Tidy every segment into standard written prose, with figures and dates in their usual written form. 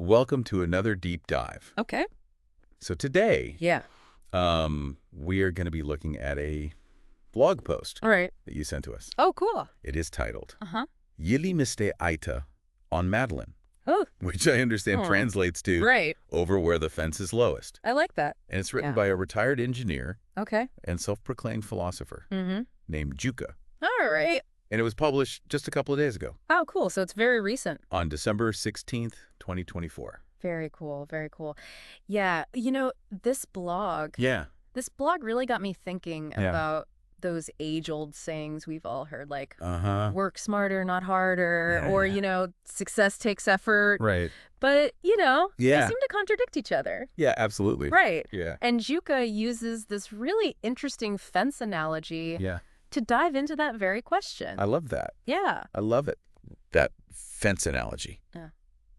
welcome to another deep dive. Okay. So today, Yeah. we are going to be looking at a blog post All right. that you sent to us. Oh, cool. It is titled, Uh-huh. Yili Miste Aita on Madeline, Oh, which I understand Oh. translates to right. over where the fence is lowest. I like that. And it's written Yeah. by a retired engineer Okay. and self-proclaimed philosopher Mm-hmm. named Juka. All right. And it was published just a couple of days ago Oh, cool. So it's very recent. on December 16th, 2024. Very cool. Very cool. Yeah. This blog Yeah. really got me thinking Yeah. about those age-old sayings we've all heard, like Uh-huh. work smarter, not harder, Yeah, or, yeah. Success takes effort. Right. But, they Yeah. seem to contradict each other. Yeah, absolutely. Right. Yeah. And Juka uses this really interesting fence analogy Yeah. to dive into that very question. I love that. Yeah. I love it. That fence analogy. Yeah.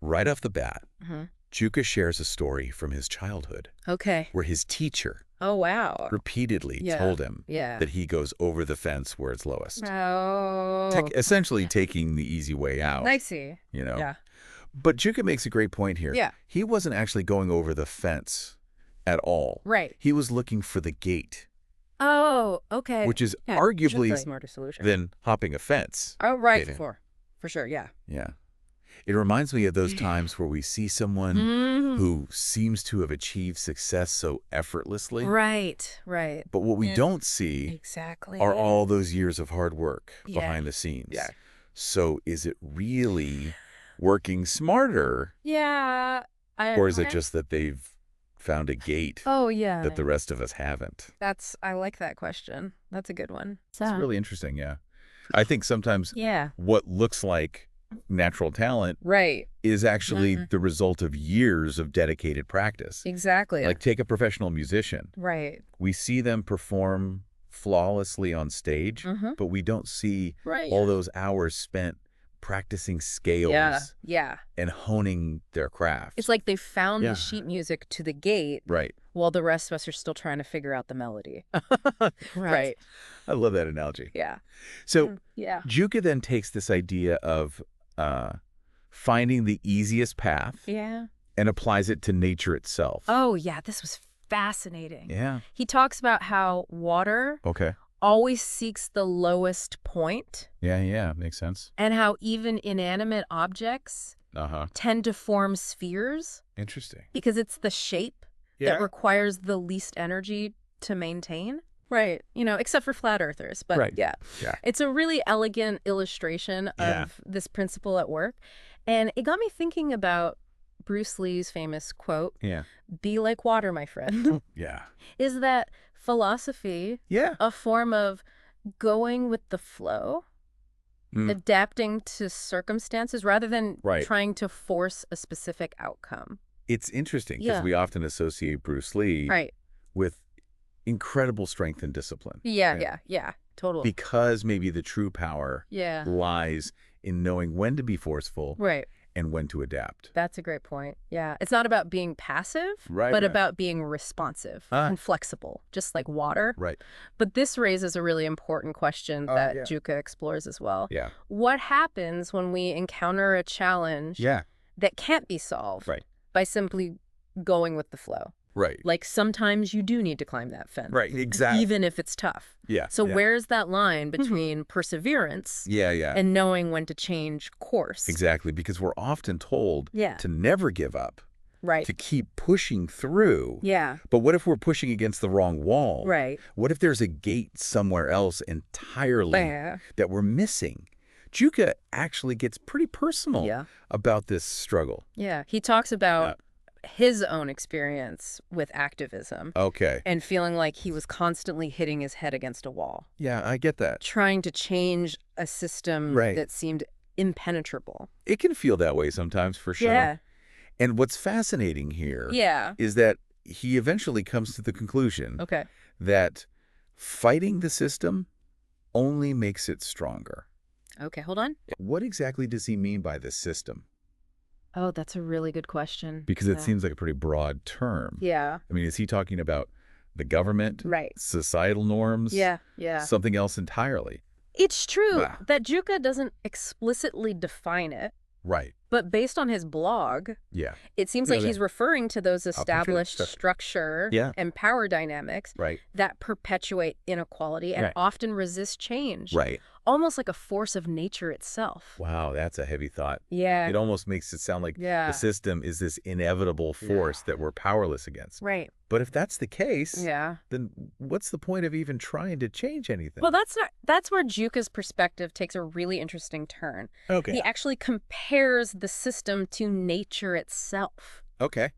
Right off the bat, Mhm. Juka shares a story from his childhood Okay. where his teacher Oh, wow. repeatedly Yeah. told him Yeah. that he goes over the fence where it's lowest. Oh. Essentially taking the easy way out. I see. You know? Yeah. But Juka makes a great point here. Yeah. He wasn't actually going over the fence at all. Right. He was looking for the gate, Oh, okay. which is Yeah, arguably just a smarter solution. than hopping a fence. Oh, right. Dating. For sure. Yeah. Yeah. It reminds me of those times where we see someone Mhm. who seems to have achieved success so effortlessly. Right. Right. But what we Yeah. don't see Exactly. are all those years of hard work Yeah. behind the scenes. Yeah. So is it really working smarter, Yeah. or is it just that they've found a gate Oh, yeah. that the rest of us haven't? I like that question. That's a good one. It's really interesting, yeah. I think sometimes Yeah. what looks like natural talent Right. is actually Mhm. the result of years of dedicated practice. Exactly. Like, take a professional musician. right. We see them perform flawlessly on stage, Mhm. but we don't see Right. all those hours spent practicing scales Yeah. Yeah. and honing their craft. It's like they found Yeah. the sheet music to the gate Right. while the rest of us are still trying to figure out the melody. Right. I love that analogy. Yeah. So Yeah. Juka then takes this idea of finding the easiest path Yeah. and applies it to nature itself. Oh, yeah. This was fascinating. Yeah. He talks about how water Okay. always seeks the lowest point Yeah. Makes sense. and how even inanimate objects Uh-huh. tend to form spheres Interesting. because it's the shape that requires the least energy to maintain. Right. Except for flat earthers. But Right. yeah. Yeah. It's a really elegant illustration Yeah. of this principle at work. And it got me thinking about Bruce Lee's famous quote, Yeah. "Be like water, my friend." Yeah. Is that philosophy Yeah. a form of going with the flow, Mm. adapting to circumstances rather than Right. trying to force a specific outcome? It's interesting because Yeah. we often associate Bruce Lee Right. with incredible strength and discipline. Yeah, Right. yeah. Totally. Because maybe the true power Yeah. lies in knowing when to be forceful Right. and when to adapt. That's a great point. Yeah. It's not about being passive, Right, but right. about being responsive Ah. and flexible, just like water. Right. But this raises a really important question that yeah. Juka explores as well. Yeah. What happens when we encounter a challenge Yeah. that can't be solved Right. by simply going with the flow? Right. Like sometimes you do need to climb that fence. Right. Exactly. Even if it's tough. Yeah. So yeah. where's that line between perseverance Yeah. and knowing when to change course? Exactly. Because we're often told Yeah. to never give up, Right. to keep pushing through. Yeah. But what if we're pushing against the wrong wall? Right. What if there's a gate somewhere else entirely Yeah. that we're missing? Juka actually gets pretty personal Yeah. about this struggle. Yeah. He talks about his own experience with activism Okay. and feeling like he was constantly hitting his head against a wall, Yeah, I get that. trying to change a system Right. that seemed impenetrable. It can feel that way sometimes, for sure. Yeah. And what's fascinating here Yeah. is that he eventually comes to the conclusion Okay. that fighting the system only makes it stronger. Okay, hold on. What exactly does he mean by the system? Oh, that's a really good question. Because it Yeah. seems like a pretty broad term. Yeah. I mean, is he talking about the government, Right. societal norms, Yeah. something else entirely? It's true Wow. that Juka doesn't explicitly define it, Right. But based on his blog, Yeah. it seems like he's referring to those established Opportunity. structure Yeah. and power dynamics Right. that perpetuate inequality and Right. often resist change. Right. Almost like a force of nature itself. Wow, that's a heavy thought. Yeah. It almost makes it sound like Yeah. the system is this inevitable force that we're powerless against. Right. But if that's the case, Yeah. then what's the point of even trying to change anything? Well, that's where Juka's perspective takes a really interesting turn. Okay. He actually compares the system to nature itself. Okay.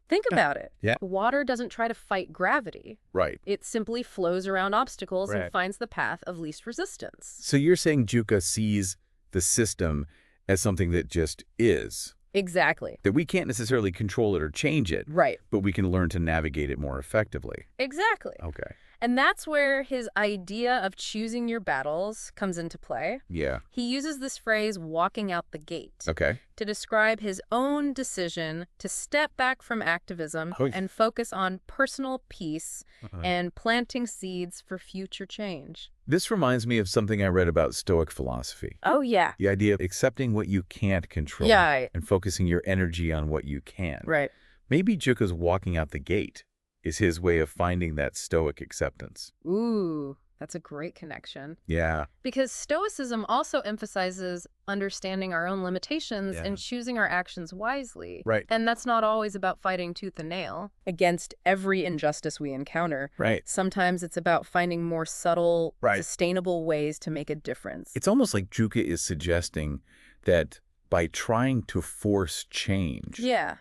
Think about it. Yeah. Water doesn't try to fight gravity. Right. It simply flows around obstacles Right. and finds the path of least resistance. So you're saying Juka sees the system as something that just is, Exactly. that we can't necessarily control it or change it, Right. but we can learn to navigate it more effectively. Exactly. Okay. And that's where his idea of choosing your battles comes into play. Yeah. He uses this phrase, walking out the gate, Okay. to describe his own decision to step back from activism Oh. and focus on personal peace and planting seeds for future change. This reminds me of something I read about Stoic philosophy. Oh, yeah. The idea of accepting what you can't control Yeah. and focusing your energy on what you can. Right. Maybe Juka's walking out the gate is his way of finding that Stoic acceptance. Ooh, that's a great connection. Yeah. Because Stoicism also emphasizes understanding our own limitations Yeah. and choosing our actions wisely. Right. And that's not always about fighting tooth and nail against every injustice we encounter. Right. Sometimes it's about finding more subtle, Right. sustainable ways to make a difference. It's almost like Juka is suggesting that by trying to force change, Yeah.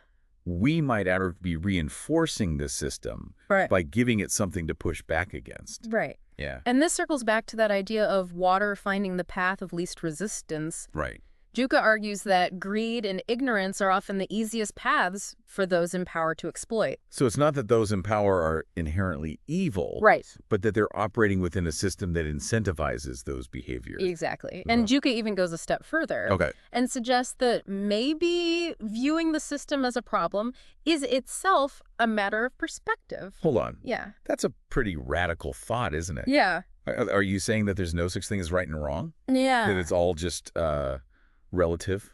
we might either be reinforcing the system Right. by giving it something to push back against. Right. Yeah. And this circles back to that idea of water finding the path of least resistance. Right. Juka argues that greed and ignorance are often the easiest paths for those in power to exploit. So it's not that those in power are inherently evil, Right. but that they're operating within a system that incentivizes those behaviors. Exactly. And Juka even goes a step further Okay. and suggests that maybe viewing the system as a problem is itself a matter of perspective. Hold on. Yeah. That's a pretty radical thought, isn't it? Yeah. Are you saying that there's no such thing as right and wrong? Yeah. That it's all just relative?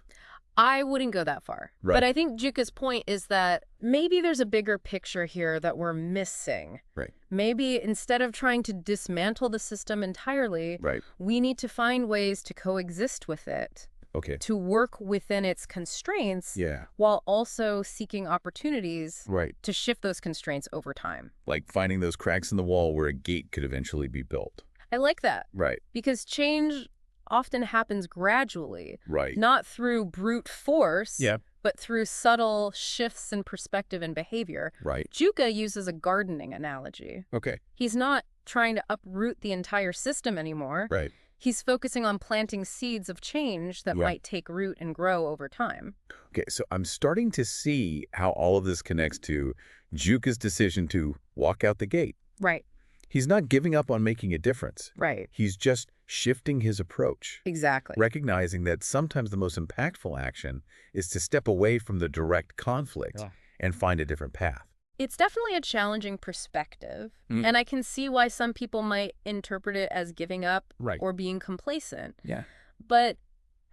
I wouldn't go that far. Right. But I think Juka's point is that maybe there's a bigger picture here that we're missing. Right. Maybe instead of trying to dismantle the system entirely, Right. we need to find ways to coexist with it, Okay. to work within its constraints Yeah. while also seeking opportunities Right. to shift those constraints over time. Like finding those cracks in the wall where a gate could eventually be built. I like that Right. because change often happens gradually, Right. not through brute force, Yeah. but through subtle shifts in perspective and behavior. Right. Juka uses a gardening analogy. Okay. He's not trying to uproot the entire system anymore. Right. He's focusing on planting seeds of change that Yeah. might take root and grow over time. Okay. So I'm starting to see how all of this connects to Juka's decision to walk out the gate. Right, He's not giving up on making a difference. right. He's just shifting his approach, Exactly. recognizing that sometimes the most impactful action is to step away from the direct conflict and find a different path. It's definitely a challenging perspective, Mm. and I can see why some people might interpret it as giving up Right. or being complacent. Yeah. But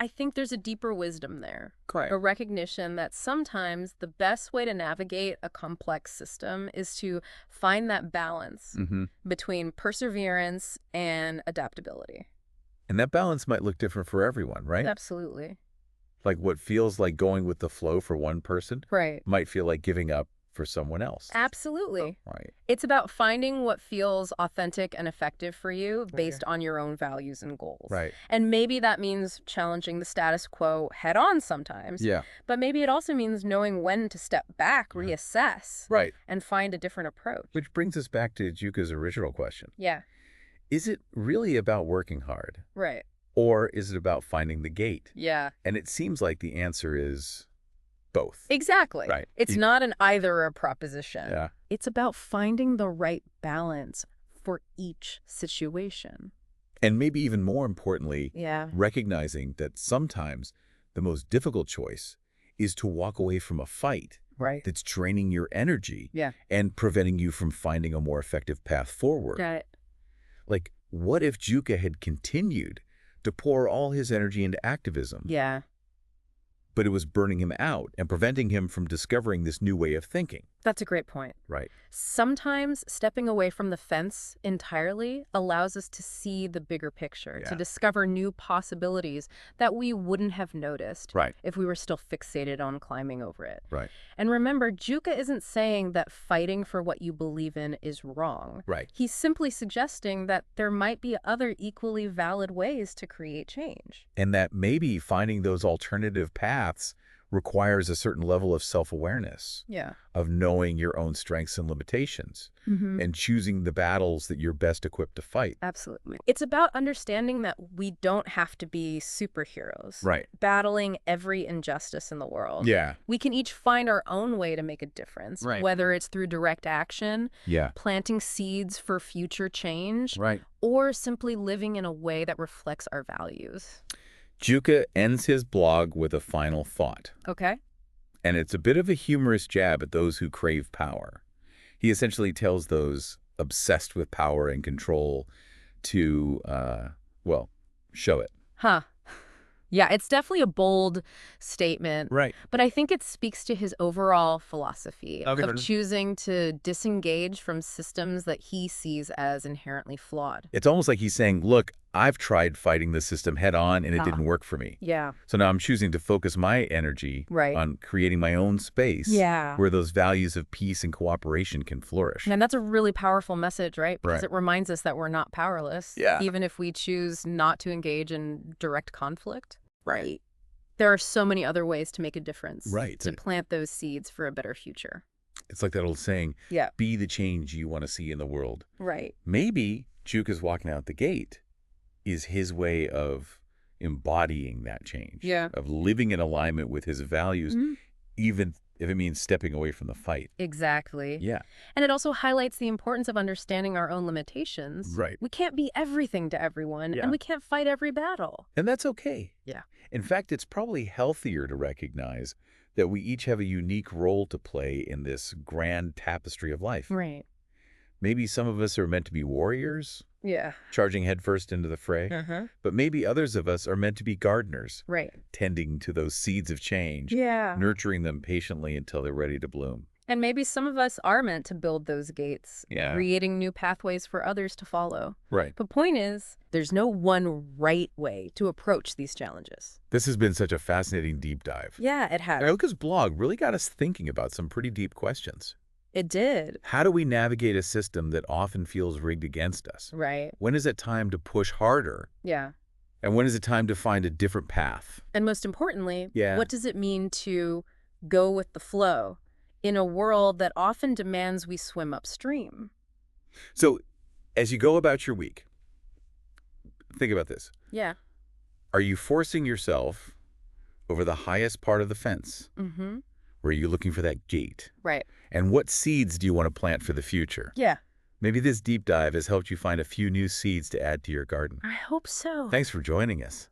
I think there's a deeper wisdom there, Correct. a recognition that sometimes the best way to navigate a complex system is to find that balance Mm-hmm. between perseverance and adaptability. And that balance might look different for everyone, right? Absolutely. Like what feels like going with the flow for one person Right. might feel like giving up for someone else. Absolutely. Right. It's about finding what feels authentic and effective for you based on your own values and goals. Right. And maybe that means challenging the status quo head on sometimes. Yeah. But maybe it also means knowing when to step back, reassess, Right. and find a different approach. Which brings us back to Juka's original question. Yeah, Is it really about working hard, right. or is it about finding the gate? Yeah, And it seems like the answer is both. exactly. Right. It's not an either or proposition. Yeah. It's about finding the right balance for each situation. And maybe even more importantly, Yeah. recognizing that sometimes the most difficult choice is to walk away from a fight Right. that's draining your energy Yeah. and preventing you from finding a more effective path forward. Got it. Like, what if Juka had continued to pour all his energy into activism? Yeah. but it was burning him out and preventing him from discovering this new way of thinking. That's a great point. Right. Sometimes stepping away from the fence entirely allows us to see the bigger picture, to discover new possibilities that we wouldn't have noticed if we were still fixated on climbing over it. Right. And remember, Juka isn't saying that fighting for what you believe in is wrong. Right. He's simply suggesting that there might be other equally valid ways to create change. And that maybe finding those alternative paths requires a certain level of self-awareness, of knowing your own strengths and limitations, and choosing the battles that you're best equipped to fight. Absolutely. It's about understanding that we don't have to be superheroes, battling every injustice in the world. We can each find our own way to make a difference, whether it's through direct action, planting seeds for future change, or simply living in a way that reflects our values. Juka ends his blog with a final thought. Okay. And it's a bit of a humorous jab at those who crave power. He essentially tells those obsessed with power and control to, well, show it. Yeah, it's definitely a bold statement. But I think it speaks to his overall philosophy of choosing to disengage from systems that he sees as inherently flawed. It's almost like he's saying, look, I've tried fighting the system head on and it didn't work for me. So now I'm choosing to focus my energy on creating my own space where those values of peace and cooperation can flourish. And that's a really powerful message, right? Because it reminds us that we're not powerless, even if we choose not to engage in direct conflict. There are so many other ways to make a difference, to plant those seeds for a better future. It's like that old saying, be the change you want to see in the world. Maybe Juka's walking out the gate is his way of embodying that change, of living in alignment with his values, even if it means stepping away from the fight. Exactly. And it also highlights the importance of understanding our own limitations. We can't be everything to everyone, and we can't fight every battle. And that's okay. In fact, it's probably healthier to recognize that we each have a unique role to play in this grand tapestry of life. Maybe some of us are meant to be warriors, charging headfirst into the fray, but maybe others of us are meant to be gardeners, tending to those seeds of change, nurturing them patiently until they're ready to bloom. And maybe some of us are meant to build those gates, creating new pathways for others to follow. The point is, there's no one right way to approach these challenges. This has been such a fascinating deep dive. Yeah, it has. Ilka's blog really got us thinking about some pretty deep questions. It did. How do we navigate a system that often feels rigged against us? When is it time to push harder? And when is it time to find a different path? And most importantly, what does it mean to go with the flow in a world that often demands we swim upstream? So, as you go about your week, think about this. Are you forcing yourself over the highest part of the fence? Or are you looking for that gate? And what seeds do you want to plant for the future? Maybe this deep dive has helped you find a few new seeds to add to your garden. I hope so. Thanks for joining us.